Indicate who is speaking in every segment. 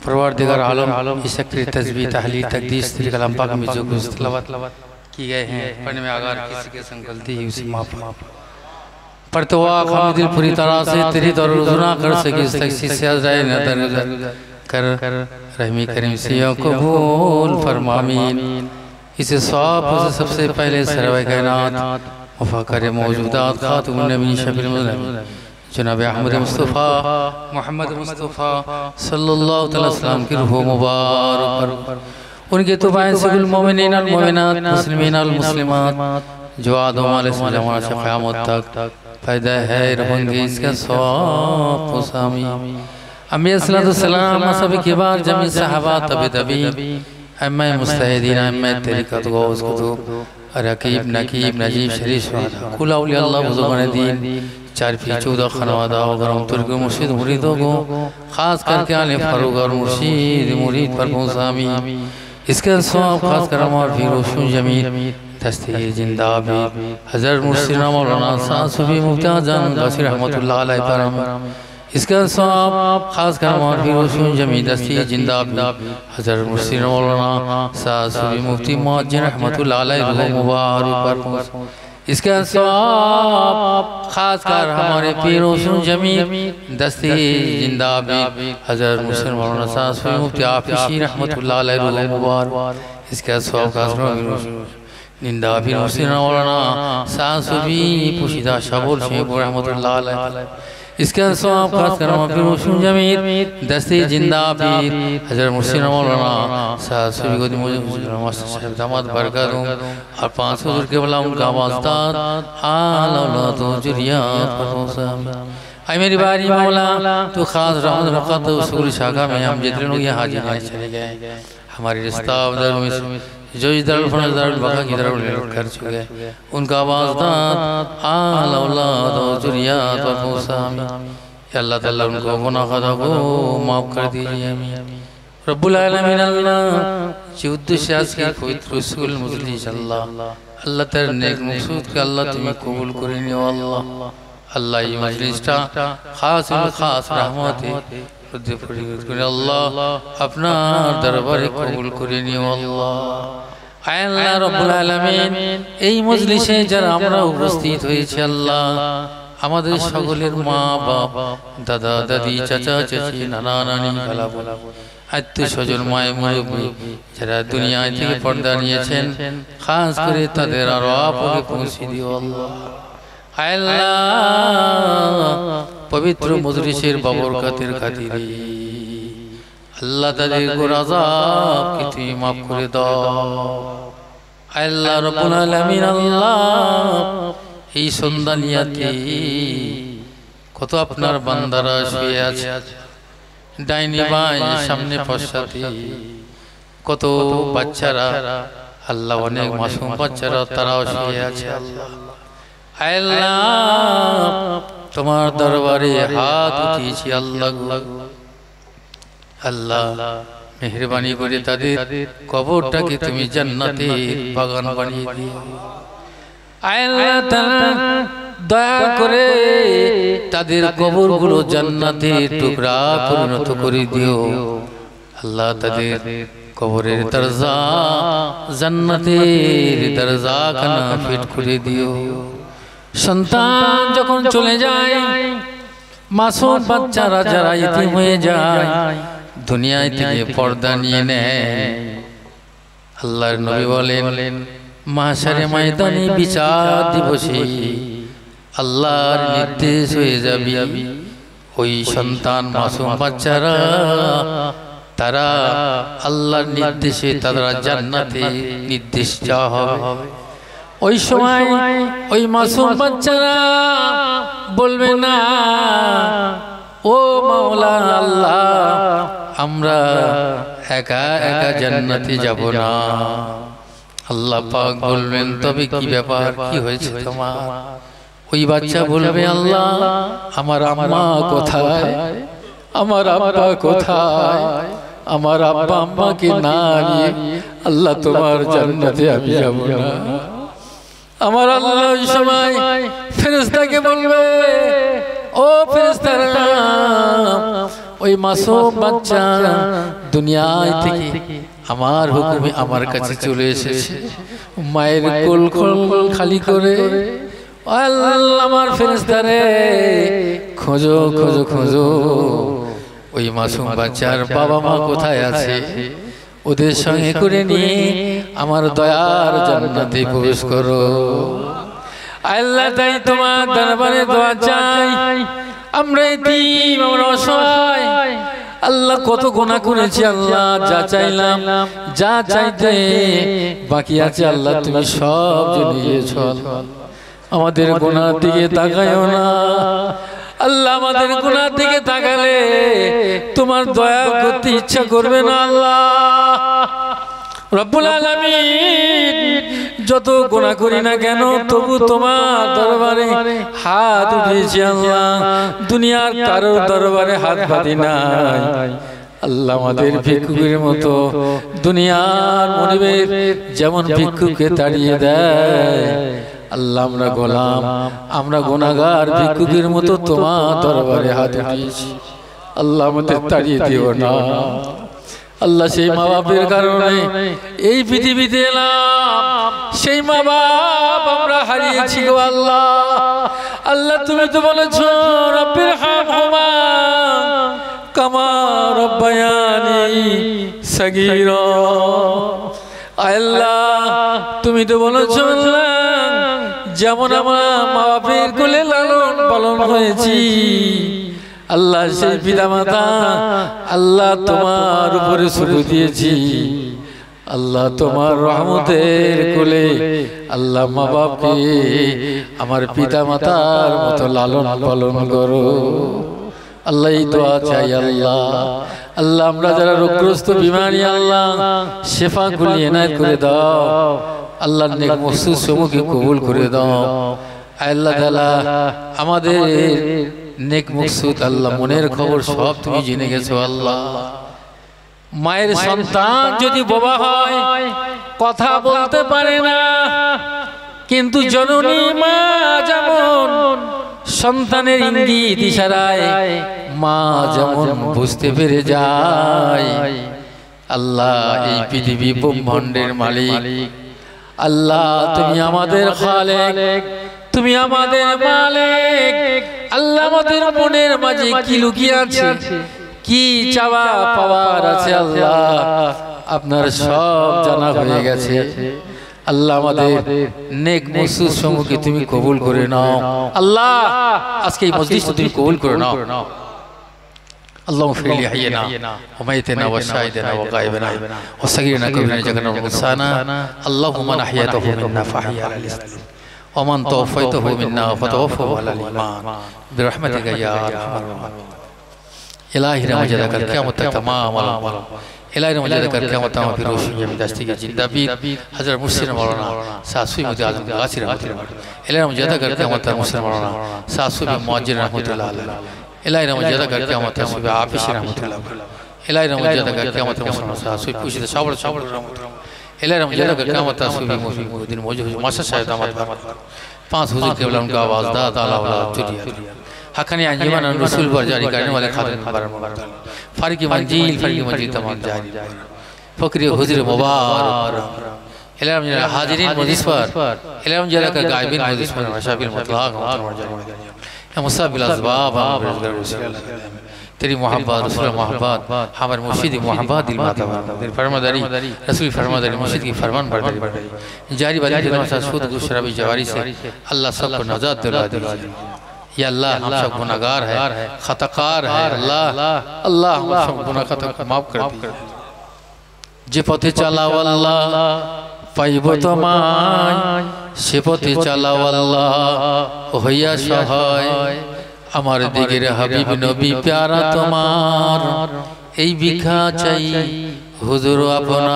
Speaker 1: परवरदिगार आलम इस शक्र तस्बीह तहलील तकदीस तेरे कलाम पाक में जो कुछ तिलावत की गए हैं पढ़ने में अगर किसी के संग गलती हुई उसे माफ पढ़ते हुआ हम दिल पूरी तरह से तेरी दर रुजुना कर सके इस तकसीस से अज़राए नदर कर रहमी करीम से कबूल फरमामीन। इसे सवाब से सबसे पहले सरवे कायनात मुफक्कर मौजूदात खातुम नबी शफीउल मुज़नबीन जनाब अहमद मुस्तफ़ा मोहम्मद मुस्तफ़ा सल्लल्लाहु अलैहि वसल्लम की रूह मुबारक उनके तुबाइन सगुल मोमिनीन अल मोमिनात मुस्लिमीन अल मुस्लिमात जो आदम अलैहिस्सलाम से क़यामत तक पैदा है रहेंगे इसका सवाब सामी अम्बिया सल्लल्लाहु अलैहि किबार जमी सहाबा तबी अम्मा मुस्तहिदीन अम्मा तरीक़त गौस कुतुब रकीब नकीब नजीब शरीफ कुल औलिया अल्लाह बुज़ुर्गान दीन चार फी 14 खनवादा और तुर्क मुर्शिद मुरीदों को खास करके आले फारूक और मुर्शिद मुरीद पर पहुंचामी इसके सवाब खास कर और फिर रोशन जमील दस्ते जिंदा भी हज़रत मुर्शिद मौलाना सासुबी मुफ्ती आज़म बशीर रहमतुल्लाह अलैहि पर इसका सवाब खास कर और फिर रोशन जमील दस्ते जिंदा भी हज़रत मुर्शिद मौलाना सासुबी मुफ्ती मुअज्जिन रहमतुल्लाह अलैहि मुबारक पर इसका सवाब खास कर हमारे पीरों सुन जमी दस्ती जिंदा भी हज़रत मुर्शिद मौलाना सासुबी मुफ्ती आफिशी रहमतुल्लाह अलैहि मुबारक इसका सवाब खास कर जिंदा भी मुर्शिद मौलाना सासुबी पुशीदा शबुल शेख रहमतुल्लाह अलैहि इसका सवाब खास कर हमारे रोशन जमीर दस्ती जिंदा भी हज़रत मुर्शिद मौलाना सासुबी को मुझे दामाद बरकत दूं और 5 हुजूर के बला उनका वास्ता आल औलाद व जुरियत पर आई मेरी बारी मौला तो खास रहमत रखत उसूल शाखा में हम जितने लोग यहाँ हाजिर चले गए हमारी रिश्ता में जो इधर फनजर बका की तरफ कर चुके उनका वास्ता आल औलाद व जुरियत पर अल्लाह ताला उनको गुनाह खता को माफ कर दीजिए रब्बुल आलमीन अल्लाह चौद्द शास की पवित्र रसूल मुजल्ली अल्लाह अल्लाह तेरे नेक मकसूद के अल्लाह तुम्हें कबूल करेंगे अल्लाह अल्लाह ये मजलिसटा खास रहमत अल्लाह अपना दरबार कबूल करेंगे अल्लाह আল্লাহ রব্বুল আলামিন এই মজলিসে যারা আমরা উপস্থিত হয়েছি আল্লাহ আমাদের সকলের মা বাপ দাদা দাদি চাচা চাচি নানা নানি খালাবুল আত্মীয় স্বজন মায়ের মুরব্বী যারা দুনিয়া থেকে পর্দা নিয়েছেন খাস করে তাদের আরো আপকে পৌঁছে দিও আল্লাহ আল্লাহ পবিত্র মজলিসের বরকতের খাতিরে अल्लाह ताদের गुनाह की तुम माफ करे दो अल्लाह रब्बुल आलामीन अल्लाह এই সন্ধ্যানিয়াতে কত আপনার বান্দারা শুয়ে আছে ডাইনি বাই সামনে পশ্চাতে কত বাচ্চারা আল্লাহ অনেক মাসুম বাচ্চারা তারাও শুয়ে আছে আল্লাহ তোমার দরবারে হাত উঠিয়েছি আল্লাহ अल्लाह मेहरबानी करे ताদের কবরটাকে তুমি জান্নাতের বাগান বানিয়ে দিও আল্লাহ তাআলা দয়া করে তাদের কবরগুলো জান্নাতের টুকরা পরিণত করে দিও আল্লাহ তাদের কবরের দরজা জান্নাতের দরজা খানা ফিট করে দিও সন্তান যখন চলে যায় মাসুম বাচ্চারা যারা ইতিম হয়ে যায় दुनिया থেকে পর্দা নিয়ে নেয় আল্লাহর নবী বলেন মাশারে ময়দানে বিচার দিবসে আল্লাহর নির্দেশ হয়ে যাবে ওই সন্তান মাসুম বাচ্চারা তারা আল্লাহর নির্দেশে তারা জান্নাতে নির্দেশ যাওয়া হবে ওই সময় ওই মাসুম বাচ্চারা বলবে না ও মাওলা আল্লাহ আমরা একা একা জান্নাতে যাব না আল্লাহ পাক বলবেন তবে কি ব্যাপার কি হয়েছে তোমার ওই বাচ্চা বলবে আল্লাহ আমার আম্মা কোথায় আমার আব্বা কোথায় আমার আব্বা আম্মাকে না নিয়ে আল্লাহ তোমার জান্নাতে আমি যাব না আমার আল্লাহ ওই সময় ফেরেশতাকে বলবে ও ফেরেশতারা ওই মাসুম বাচ্চা দুনিয়ায় থেকে আমার হুকুমে আমার কাছে চলে এসেছে মায়ের কোল খালি করে আল্লাহ আমার ফেরেশতারে খোঁজো খোঁজো খোঁজো ওই মাসুম বাচ্চার বাবা মা কোথায় আছে ওদের সঙ্গে করে নিয়ে আমার দয়ার জান্নাতে প্রবেশ করো আল্লাহ তাই তোমার দরবারে দোয়া চাই আমরা এতিম আমরা অসহায় আল্লাহ কত গুনাহ করেছি আল্লাহ যা চাইলাম যা চাইতে বাকি আছে আল্লাহ তুমি সব জেনেছো আমাদের গুনাহ দিকে তাকায়ও না আল্লাহ আমাদের গুনাহ দিকে তাকালে তোমার দয়া করতে ইচ্ছা করবে না আল্লাহ রব্বুল আলামিন যত গুনাহ করি না কেন তবু তোমার দরবারে হাত উঠিয়েছি আল্লাহ দুনিয়ার কারো দরবারে হাত পাতি নাই আল্লাহ আমাদের ভিক্ষুকের মতো দুনিয়ার মনিবের যেমন ভিক্ষুককে তাড়িয়ে দেয় আল্লাহ আমরা গোলাম আমরা গুনাহগার ভিক্ষুকের মতো তোমার দরবারে হাত উঠিয়েছি আল্লাহ আমাদের তাড়িয়ে দিও না আল্লাহ সেই মা বাপের কারণে এই পৃথিবীতে এলাম সেই মা বাপ আমরা হারিয়েছি গো আল্লাহ আল্লাহ তুমি তো বলেছো রব্বির হামহুমা কামা রব্বায়ানি সগীরা আল্লাহ তুমি তো বলেছো আল্লাহ যেমন আমরা মা বাপের কোলে লালন পালন হয়েছি আল্লাহ সেই পিতা মাতা আল্লাহ তোমার উপরে শুরু দিয়েছি আল্লাহ তোমার রহমতের কোলে আল্লাহ মা বাপকে আমার পিতা মাতার মতো লালন পালন করো আল্লাহ এই দোয়া চাই আল্লাহ আল্লাহ আমরা যারা রোগগ্রস্ত বিমারি আল্লাহ শেফা গুলি এনায়েত করে দাও আল্লাহ নেক মকসুদ সমূহকে কবুল করে দাও আল্লাহ তাআলা আমাদের নেক মকসুদ আল্লাহ মনের খবর সব তুমি জেনে গেছো আল্লাহ মায়ের সন্তান যদি বোবা হয় কথা বলতে পারে না কিন্তু জননী মা যেমন সন্তানের ইঙ্গিত ইশারায় মা যেমন বুঝতে পেরে যায় আল্লাহ এই পৃথিবী ব্রহ্মাণ্ডের মালিক আল্লাহ তুমি আমাদের খালেক তুমি আমাদের মালিক আল্লাহ আমাদের মনের মাঝে কি লুকিয়ে আছে কি চাওয়া পাওয়ার আছে আল্লাহ আপনার সব জানা হয়ে গেছে আল্লাহ আমাদের নেক মকসুদ সমূহকে তুমি কবুল করে নাও আল্লাহ আজকে এই মজলিসটা তুমি কবুল করে নাও اللهم اغفر لي حينا وميتنا وشاهدنا وغائبنا وصغيرنا كبيرنا جغنا وانسانا اللهم من احييته منا فاحيا على الاسلام ومن توفيته منا فتوفه على الايمان برحمتك يا ارحم الراحمين الہی رحمت کر قیامت تک تمام عالم الہی رحمت کر قیامت تمام پھر روشنی میں دستی کی زندہ بیر حضرت محسن مولانا ساسوی مجھے اعظم غاسی رحمت اللہ الہی رحمت کر قیامت تک محسن مولانا ساسوی مؤجر رحمت اللہ علیہ الہی رحمت کر قیامت تک صبح عافش رحمت اللہ الہی رحمت کر قیامت تک مسلمان ساسوی پوشید صبر صبر رحمت اللہ الہی رحمت کر قیامت تک صبح موجود موجود ماشاء شاہد دامت پانچ حضور قبلہ ان کا آواز دا تعالی اولاد جڑیا حقانی انجمن رسول پر جاری کرنے والے خاتم برمت فارق منجیل تمام جاری فکری حضور مبارک الہی رحمت حاضرین مجلس پر الہی رحمت کر غائبین مجلس پر مشابہ المطلق یا مصاب الاسباب تیری محبت رسول محبت ہمارے مرشد محبت دل ماتا فرماداری رسول فرماداری مرشد کی فرمان برداری جاری باری دل میں سود گوش شرابی جواری سے اللہ سب کو نجات دلا دلا یا اللہ ہم سب گناہگار ہے خطاکار ہے اللہ ہم سب گناہ خطا معاف کر دی যে পথে চালাও আল্লাহ পাইব তোমায় সে পথে চালাও আল্লাহ হইয়া সহায় আমার দিকের হাবিব নবী প্যারা তোমার এই ভিক্ষা চাই হুজুর আপনার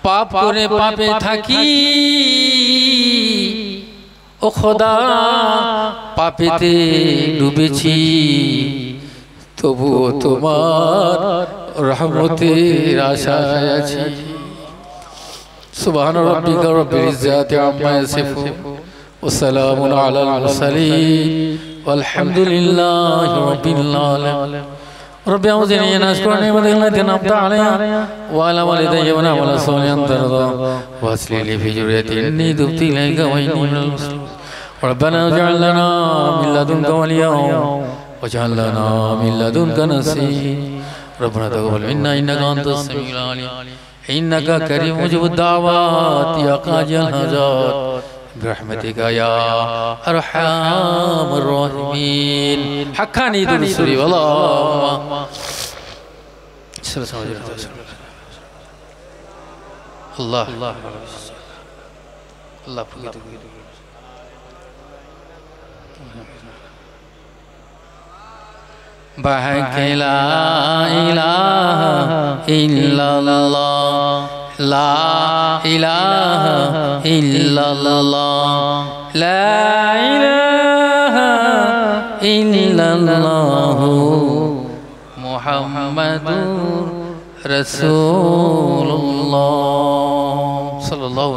Speaker 1: পাপ করে পাপে থাকি ও খোদা পাপেতে ডুবেছি তবুও তোমার রহমতের আশায় আছি সুবহান রাব্বিকা রব্বিল ইজ্জাতি আম্মা ইয়াসিফুন ওয়া সালামুন আলাল মুরসালিন والحمدلله رب العالمين رب أوزعني أن أشكر نعمتك التي أنعمت علي وعلى والدي وعلى صالحا ترضى وأصلح لي في ذريتي إني تبت إليك وإني من المسلمين ربنا اجعل لنا من لدنك وليا واجعل لنا من لدنك نصيرا ربنا تقبل منا إنك أنت السميع العليم إنك كريم مجيب الدعوات يا قاضي الحاجات برحمتك يا أرحم الراحمين حقاني درسري والله الله الله الله بحق لا إله إلا الله لا إله إلا الله لا إله إلا الله محمد رسول الله صلى الله عليه